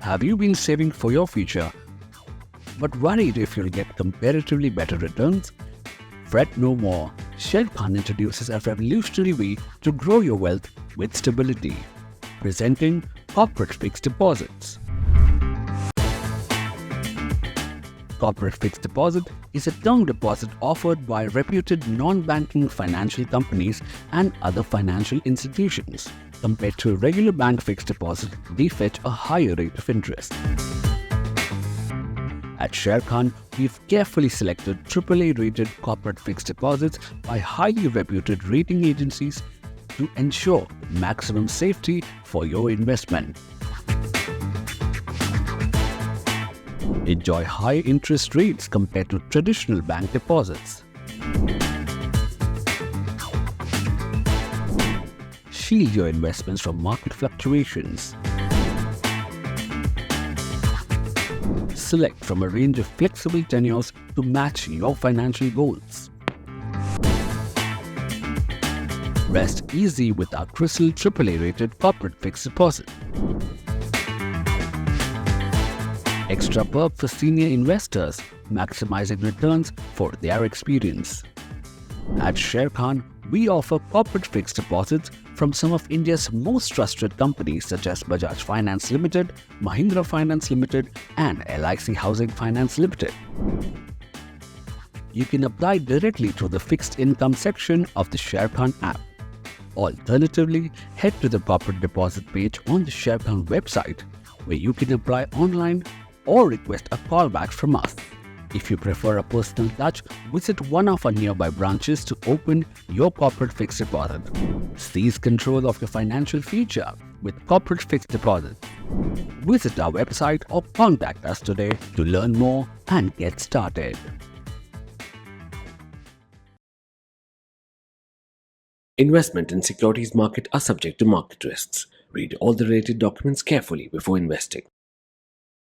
Have you been saving for your future but worried if you'll get comparatively better returns? Fret no more. Sharekhan introduces a revolutionary way to grow your wealth with stability. Presenting corporate fixed deposits. Corporate fixed deposit is a term deposit offered by reputed non-banking financial companies and other financial institutions. Compared to a regular bank fixed deposit, they fetch a higher rate of interest. At Sharekhan, we've carefully selected AAA-rated corporate fixed deposits by highly reputed rating agencies to ensure maximum safety for your investment. Enjoy high interest rates compared to traditional bank deposits. Shield your investments from market fluctuations. Select from a range of flexible tenures to match your financial goals. Rest easy with our CRISIL AAA-rated corporate fixed deposit. Extra perk for senior investors, maximizing returns for their experience. At Sharekhan, we offer corporate fixed deposits from some of India's most trusted companies such as Bajaj Finance Limited, Mahindra Finance Limited, and LIC Housing Finance Limited. You can apply directly through the fixed income section of the Sharekhan app. Alternatively, head to the corporate deposit page on the Sharekhan website, where you can apply online or request a callback from us. If you prefer a personal touch, visit one of our nearby branches to open your corporate fixed deposit. Seize control of your financial future with corporate fixed deposit. Visit our website or contact us today to learn more and get started. Investment in securities market are subject to market risks. Read all the related documents carefully before investing.